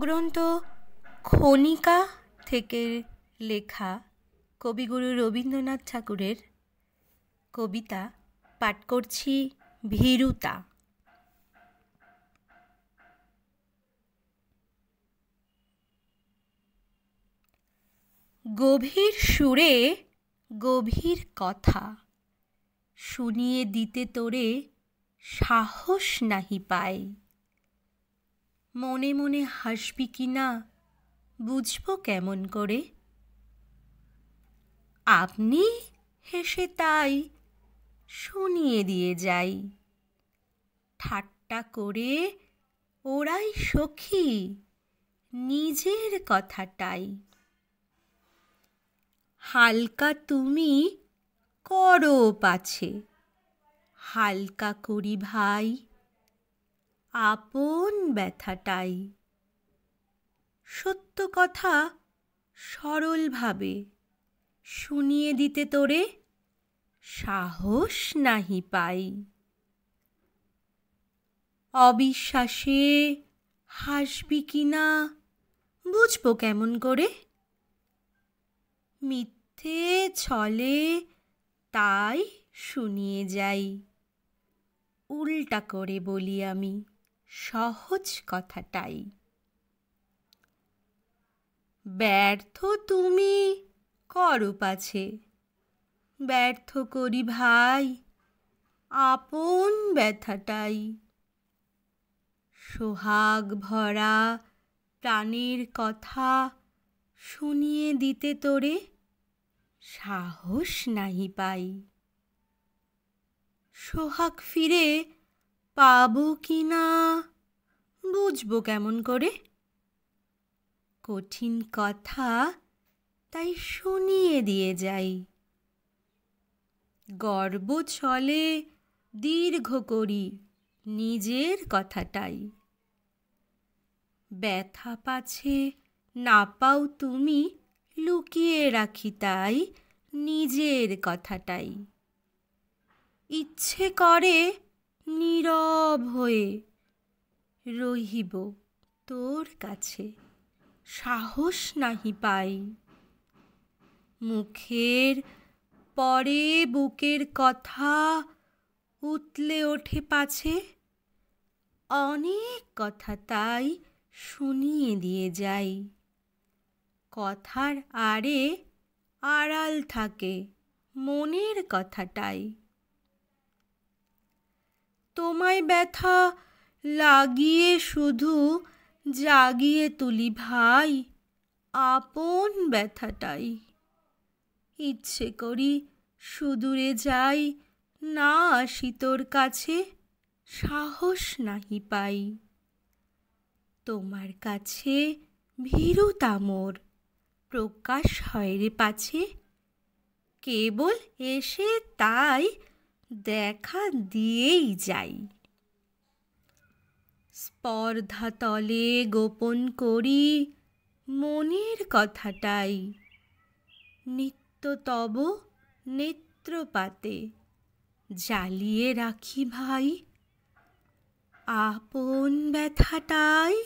গ্রন্থ খনিকা থেকে লেখা কবিগুরু রবীন্দ্রনাথ ঠাকুরের কবিতা পাঠ করছি ভীরুতা। গভীর সুরে গভীর কথা শুনিয়ে দিতে তোরে সাহস নাহি পাই। মনে মনে হাসবি কিনা বুঝবো কেমন করে? আপনি হেসে তাই শুনিয়ে দিয়ে যাই। ঠাট্টা করে ওরাই সখী নিজের কথাটাই। হালকা তুমি করো পাছে, হালকা করি ভাই আপন ব্যথাটাই। সত্য কথা সরলভাবে শুনিয়ে দিতে তোরে সাহস নাহি পাই। অবিশ্বাসে হাসবি কিনা বুঝবো কেমন করে? মিথ্যে ছলে তাই শুনিয়ে যাই। উল্টা করে বলি আমি সহজ কথাটাই। ব্যর্থ তুমি করো পাছে, ব্যর্থ করি ভাই আপন ব্যথাটাই। সোহাগ ভরা প্রাণের কথা শুনিয়ে দিতে তোরে সাহস নাহি পাই। সোহাগ ফিরে পাবো কিনা বুঝবো কেমন করে? কঠিন কথা তাই শুনিয়ে দিয়ে যাই। গর্ব ছলে দীর্ঘ করি নিজের কথাটাই। ব্যথা পাছে না পাও তুমি লুকিয়ে রাখি তাই নিজের কথাটাই। ইচ্ছে করে নীরব হয়ে রহিব তোর কাছে সাহস নাহি পাই। মুখের পরে বুকের কথা উতলে ওঠে পাছে, অনেক কথা তাই শুনিয়ে দিয়ে যাই। কথার আড়ে আড়াল থাকে মনের কথাটাই। তোমায় ব্যথা লাগিয়ে শুধু জাগিয়ে তুলি ভাই আপন ব্যথাটাই। ইচ্ছে করি সুদূরে যাই না আসি তোর কাছে সাহস নাহি পাই। তোমার কাছে ভীরুতা মোর প্রকাশ হয় রে পাছে, কেবল এসে তাই দেখা দিয়েই যাই। স্পর্ধা তলে গোপন করি মনের কথাটাই। নিত্য তব নেত্রপাতে জ্বালিয়ে রাখি ভাই আপন ব্যথাটাই।